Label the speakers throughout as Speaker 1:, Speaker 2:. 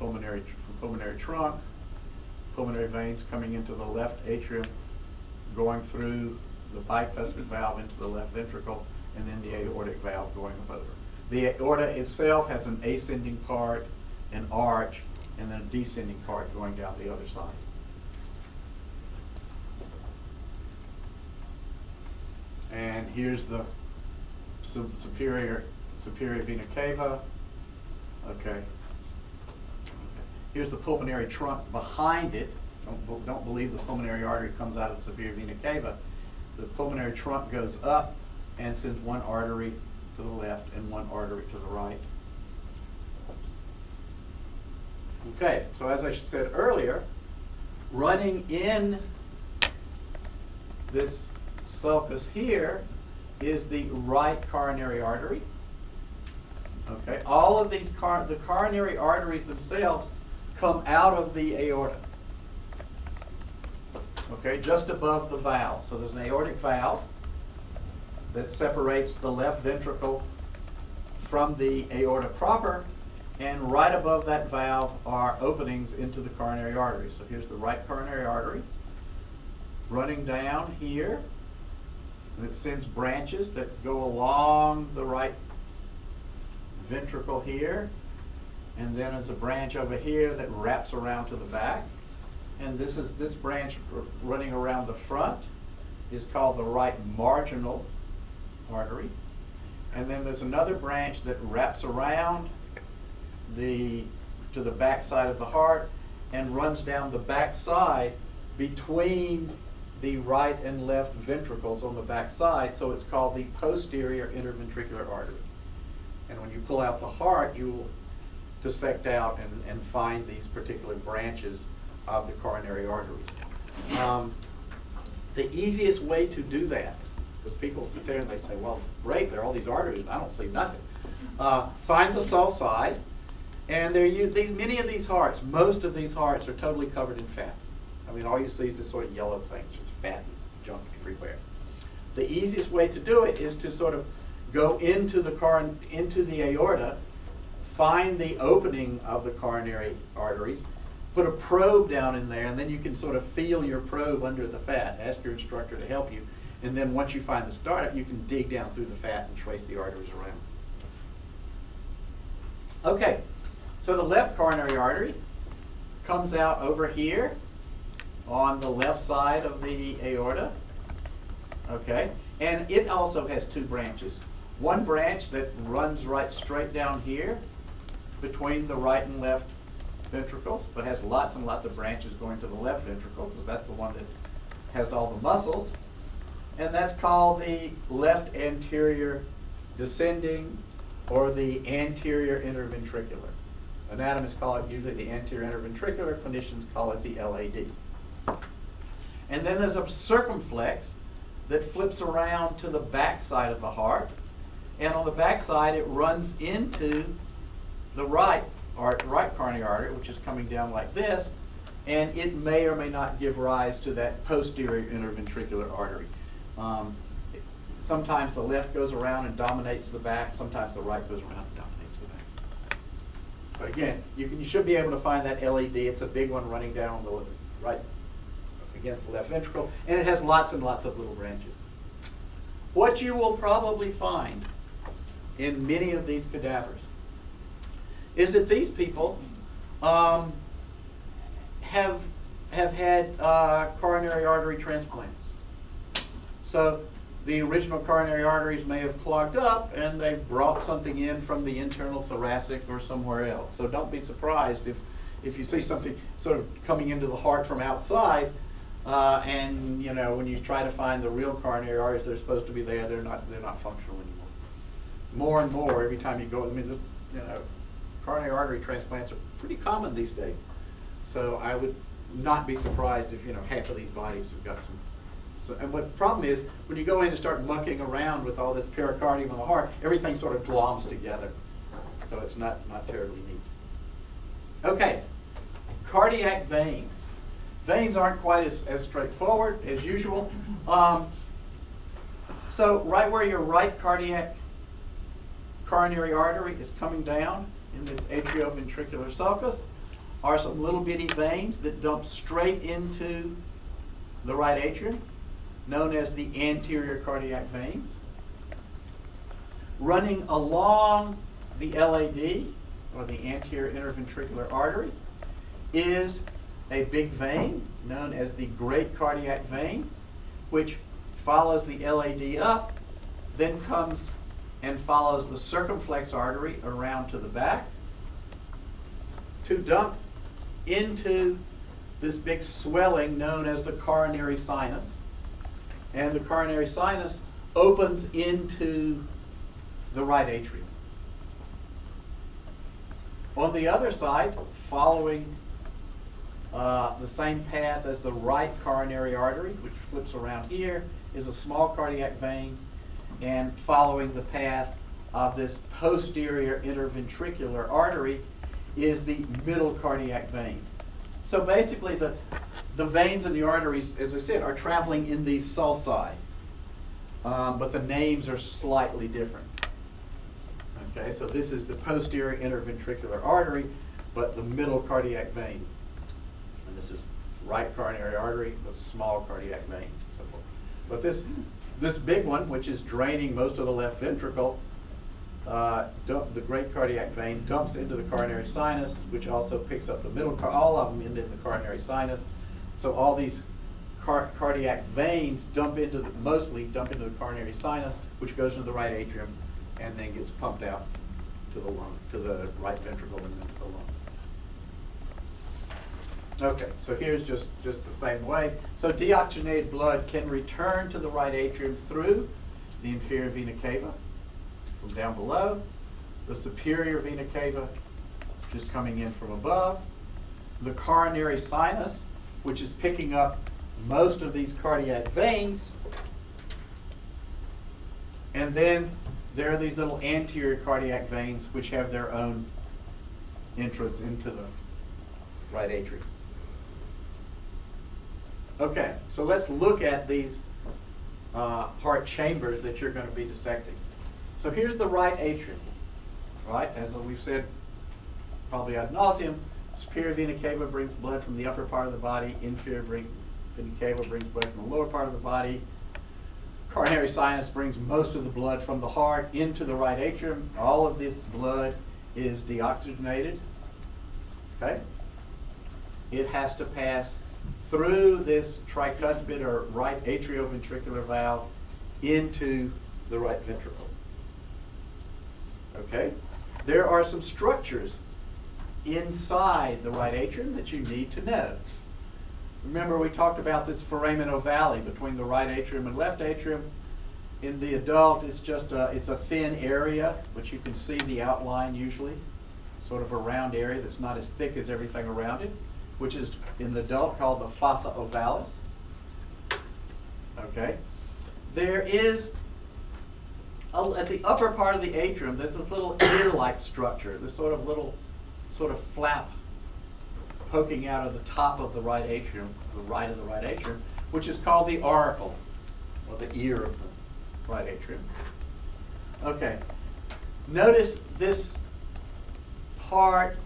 Speaker 1: pulmonary trunk, pulmonary veins coming into the left atrium, going through the bicuspid valve into the left ventricle, and then the aortic valve going up over. The aorta itself has an ascending part, an arch, and then a descending part going down the other side. And here's the superior vena cava. Okay. Here's the pulmonary trunk behind it. Don't believe the pulmonary artery comes out of the superior vena cava. The pulmonary trunk goes up and sends one artery to the left and one artery to the right. Okay, so as I said earlier, running in this sulcus here is the right coronary artery. Okay, all of these the coronary arteries themselves come out of the aorta. Okay, just above the valve. So there's an aortic valve that separates the left ventricle from the aorta proper, and right above that valve are openings into the coronary arteries. So here's the right coronary artery running down here, and it sends branches that go along the right ventricle here, and then there's a branch over here that wraps around to the back. And this branch running around the front is called the right marginal artery. And then there's another branch that wraps around to the back side of the heart and runs down the back side between the right and left ventricles on the back side. So it's called the posterior interventricular artery. And when you pull out the heart, you will dissect out and find these particular branches of the coronary arteries. The easiest way to do that, because people sit there and they say, well, great, there are all these arteries, and I don't see nothing. Find the sulci, and many of these hearts, most of these hearts are totally covered in fat. I mean, all you see is this sort of yellow thing, just fat and junk everywhere. The easiest way to do it is to sort of go into the aorta, find the opening of the coronary arteries, put a probe down in there, and then you can sort of feel your probe under the fat. Ask your instructor to help you. And then once you find the startup, you can dig down through the fat and trace the arteries around. Okay, so the left coronary artery comes out over here on the left side of the aorta. Okay, and it also has two branches. One branch that runs right straight down here between the right and left ventricles, but has lots and lots of branches going to the left ventricle, because that's the one that has all the muscles. And that's called the left anterior descending, or the anterior interventricular. Anatomists call it usually the anterior interventricular, clinicians call it the LAD. And then there's a circumflex that flips around to the back side of the heart, and on the back side it runs into the right coronary artery, which is coming down like this, and it may or may not give rise to that posterior interventricular artery. Sometimes the left goes around and dominates the back, sometimes the right goes around and dominates the back. But again, you should be able to find that LAD. It's a big one running down the right against the left ventricle, and it has lots and lots of little branches. What you will probably find in many of these cadavers is that these people have had coronary artery transplants. So the original coronary arteries may have clogged up, and they brought something in from the internal thoracic or somewhere else. So don't be surprised if you see something sort of coming into the heart from outside, and when you try to find the real coronary arteries that are supposed to be there, they're not functional anymore. More and more every time you go. I mean, coronary artery transplants are pretty common these days. So I would not be surprised if half of these bodies have got some. And what the problem is, when you go in and start mucking around with all this pericardium in the heart, everything sort of gloms together. So it's not terribly neat. Okay, cardiac veins. Veins aren't quite as straightforward as usual. So right where your right coronary artery is coming down in this atrioventricular sulcus, are some little bitty veins that dump straight into the right atrium, known as the anterior cardiac veins. Running along the LAD, or the anterior interventricular artery, is a big vein known as the great cardiac vein, which follows the LAD up, then comes and follows the circumflex artery around to the back to dump into this big swelling known as the coronary sinus. And the coronary sinus opens into the right atrium. On the other side, following the same path as the right coronary artery, which flips around here, is a small cardiac vein, and following the path of this posterior interventricular artery is the middle cardiac vein. So basically the veins and the arteries, as I said, are traveling in these sulci, but the names are slightly different. Okay, so this is the posterior interventricular artery, but the middle cardiac vein. And this is right coronary artery, but small cardiac vein. So forth. But this big one, which is draining most of the left ventricle, the great cardiac vein dumps into the coronary sinus, which also picks up the middle, all of them into the coronary sinus. So all these cardiac veins mostly dump into the coronary sinus, which goes into the right atrium, and then gets pumped out to the lung, to the right ventricle and then to the lung. Okay, so here's just the same way. So deoxygenated blood can return to the right atrium through the inferior vena cava from down below, the superior vena cava just coming in from above, the coronary sinus, which is picking up most of these cardiac veins, and then there are these little anterior cardiac veins which have their own entrance into the right atrium. Okay, so let's look at these heart chambers that you're going to be dissecting. So here's the right atrium, right? As we've said probably ad nauseum, superior vena cava brings blood from the upper part of the body, inferior vena cava brings blood from the lower part of the body. Coronary sinus brings most of the blood from the heart into the right atrium. All of this blood is deoxygenated. Okay? It has to pass through this tricuspid or right atrioventricular valve into the right ventricle. Okay? There are some structures inside the right atrium that you need to know. Remember, we talked about this foramen ovale between the right atrium and left atrium. In the adult, it's just it's a thin area, but you can see the outline usually, sort of a round area that's not as thick as everything around it, which is in the adult called the fossa ovalis. Okay, there is at the upper part of the atrium, there's this little ear-like structure, this sort of flap poking out of the top of the right atrium, the right of the right atrium, which is called the auricle, or the ear of the right atrium. Okay, notice this part,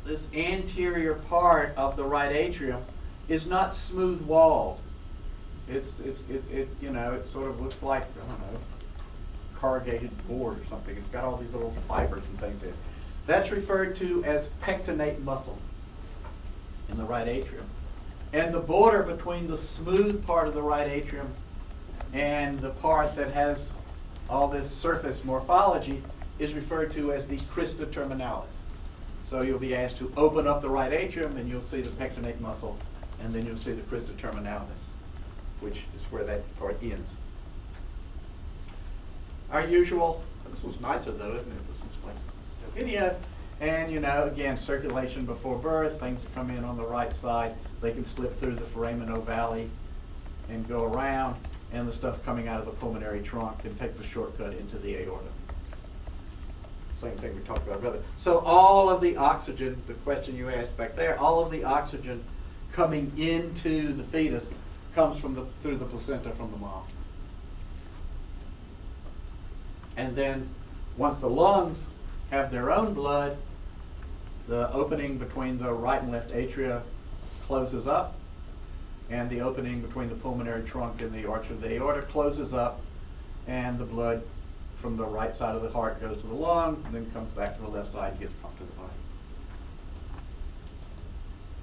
Speaker 1: this anterior part of the right atrium is not smooth walled. It sort of looks like, I don't know, corrugated board or something. It's got all these little fibers and things in it. That's referred to as pectinate muscle in the right atrium. And the border between the smooth part of the right atrium and the part that has all this surface morphology is referred to as the crista terminalis. So you'll be asked to open up the right atrium and you'll see the pectinate muscle, and then you'll see the crista terminalis, which is where that part ends. Our usual, this was nicer though, isn't it? This was like a video. And again, circulation before birth, things come in on the right side, they can slip through the foramen ovale and go around, and the stuff coming out of the pulmonary trunk can take the shortcut into the aorta. Same thing we talked about earlier. So all of the oxygen, the question you asked back there, all of the oxygen coming into the fetus comes through the placenta from the mom. And then once the lungs have their own blood, the opening between the right and left atria closes up, and the opening between the pulmonary trunk and the arch of the aorta closes up, and the blood from the right side of the heart goes to the lungs and then comes back to the left side and gets pumped to the body.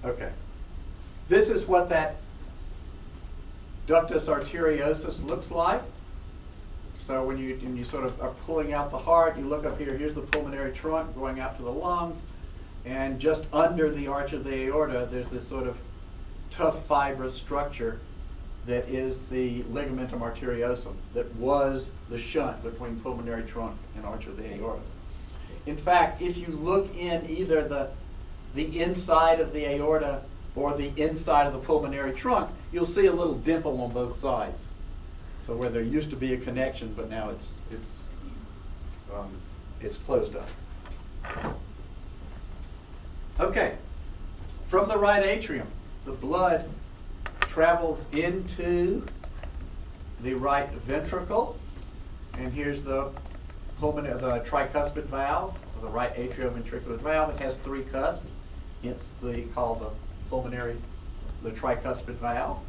Speaker 1: Okay. This is what that ductus arteriosus looks like. So when you sort of are pulling out the heart, you look up here, here's the pulmonary trunk going out to the lungs, and just under the arch of the aorta, there's this sort of tough fibrous structure that is the ligamentum arteriosum, that was the shunt between pulmonary trunk and arch of the aorta. In fact, if you look in either the inside of the aorta or the inside of the pulmonary trunk, you'll see a little dimple on both sides. So where there used to be a connection, but now it's closed up. Okay, from the right atrium, the blood travels into the right ventricle, and here's the tricuspid valve, the right atrioventricular valve. It has three cusps, hence called the tricuspid valve.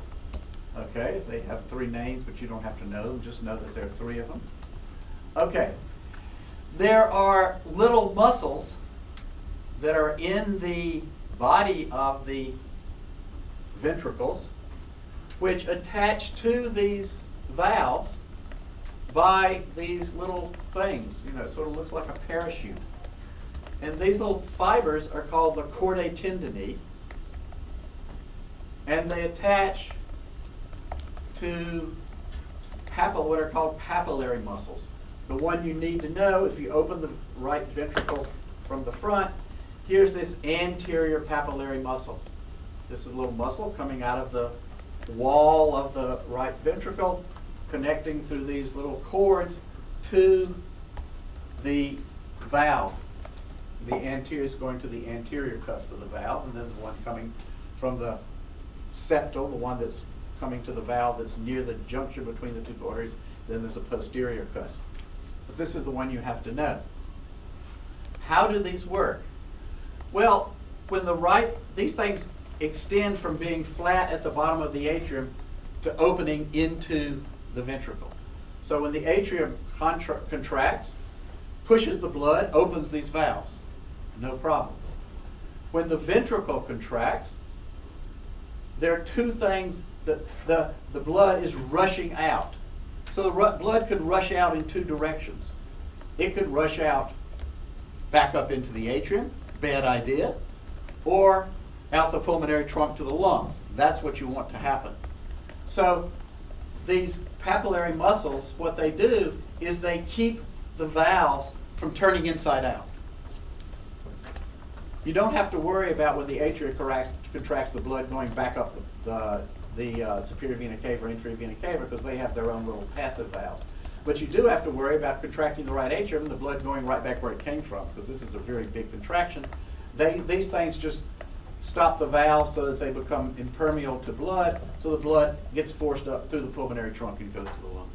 Speaker 1: Okay, they have three names, but you don't have to know them. Just know that there are three of them. Okay, there are little muscles that are in the body of the ventricles, which attach to these valves by these little things. You know, it sort of looks like a parachute. And these little fibers are called the chordae tendineae, and they attach to what are called papillary muscles. The one you need to know, if you open the right ventricle from the front, here's this anterior papillary muscle. This is a little muscle coming out of the wall of the right ventricle, connecting through these little cords to the valve. The anterior is going to the anterior cusp of the valve, and then the one coming from the septal, the one that's coming to the valve that's near the junction between the two arteries, then there's a posterior cusp. But this is the one you have to know. How do these work? Well, when these things extend from being flat at the bottom of the atrium to opening into the ventricle. So when the atrium contracts, pushes the blood, opens these valves, no problem. When the ventricle contracts, there are two things that the blood is rushing out. So the blood could rush out in two directions. It could rush out back up into the atrium, bad idea, or out the pulmonary trunk to the lungs. That's what you want to happen. So these papillary muscles, what they do is they keep the valves from turning inside out. You don't have to worry about when the atria contracts the blood going back up the superior vena cava or inferior vena cava, because they have their own little passive valves. But you do have to worry about contracting the right atrium and the blood going right back where it came from, because this is a very big contraction. These things just stop the valves so that they become impermeable to blood, so the blood gets forced up through the pulmonary trunk and goes to the lungs.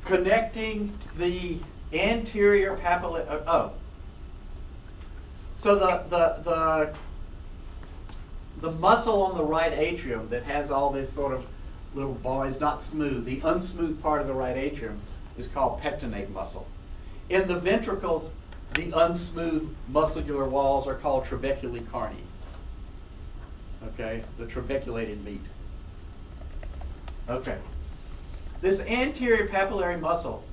Speaker 1: Connecting the anterior papillary, so the muscle on the right atrium that has all this sort of little ball is not smooth. The unsmooth part of the right atrium is called pectinate muscle. In the ventricles, the unsmooth muscular walls are called trabeculae carni. Okay, the trabeculated meat. Okay. This anterior papillary muscle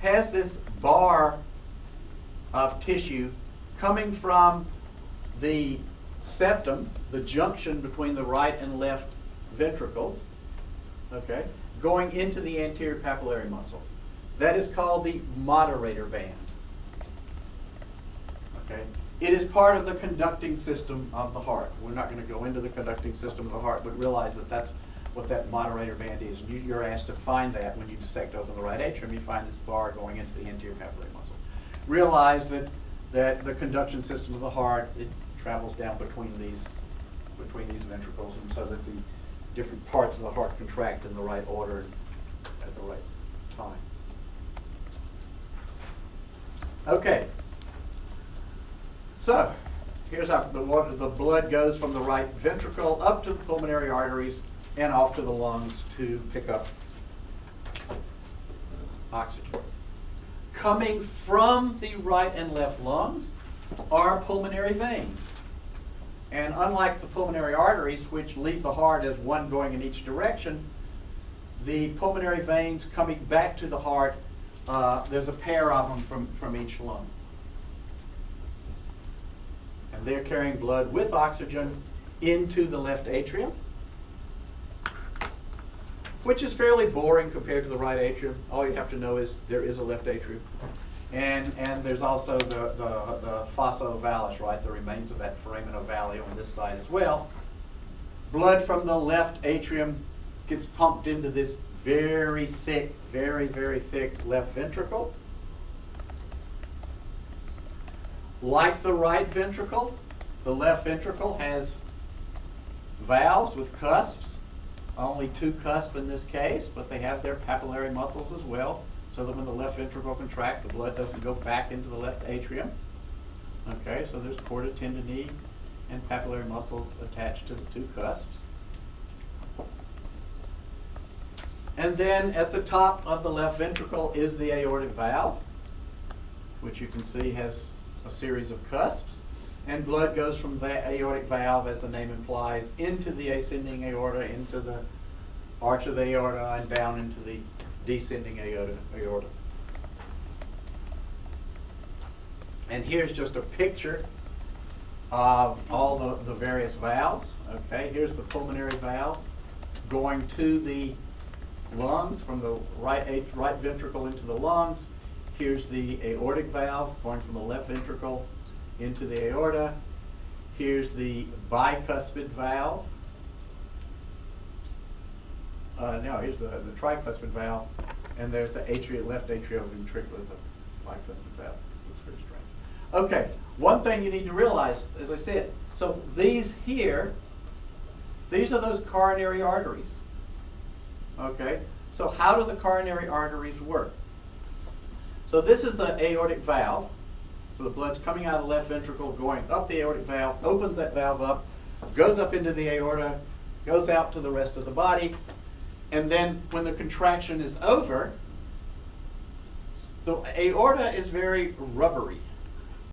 Speaker 1: has this bar of tissue coming from the septum, the junction between the right and left ventricles, okay, going into the anterior papillary muscle. That is called the moderator band. Okay? It is part of the conducting system of the heart. We're not going to go into the conducting system of the heart, but realize that that's what that moderator band is. You're asked to find that when you dissect open the right atrium. You find this bar going into the anterior papillary muscle. Realize that the conduction system of the heart, it travels down between these ventricles, and so that the different parts of the heart contract in the right order and at the right time. Okay. So, here's how the blood goes from the right ventricle up to the pulmonary arteries and off to the lungs to pick up oxygen. Coming from the right and left lungs are pulmonary veins. And unlike the pulmonary arteries, which leave the heart as one going in each direction, the pulmonary veins coming back to the heart, there's a pair of them from each lung. And they're carrying blood with oxygen into the left atrium, which is fairly boring compared to the right atrium. All you have to know is there is a left atrium. And there's also the fossa ovalis, right? The remains of that foramen ovale on this side as well. Blood from the left atrium gets pumped into this very thick, very, very thick left ventricle. Like the right ventricle, the left ventricle has valves with cusps. Only 2 cusps in this case, but they have their papillary muscles as well, so that when the left ventricle contracts, the blood doesn't go back into the left atrium. Okay, so there's chorda tendineae and papillary muscles attached to the 2 cusps. And then at the top of the left ventricle is the aortic valve, which you can see has a series of cusps. And blood goes from the aortic valve, as the name implies, into the ascending aorta, into the arch of the aorta, and down into the descending aorta. And here's just a picture of all the various valves. Okay, here's the pulmonary valve going to the lungs from the right ventricle into the lungs. Here's the aortic valve going from the left ventricle into the aorta. Here's the bicuspid valve. No, here's the tricuspid valve, and there's the left atrioventricular, the bicuspid valve. Looks pretty strange. Okay, one thing you need to realize, as I said, so these here, these are those coronary arteries. Okay, so how do the coronary arteries work? So this is the aortic valve. So the blood's coming out of the left ventricle, going up the aortic valve, opens that valve up, goes up into the aorta, goes out to the rest of the body, and then when the contraction is over, the aorta is very rubbery.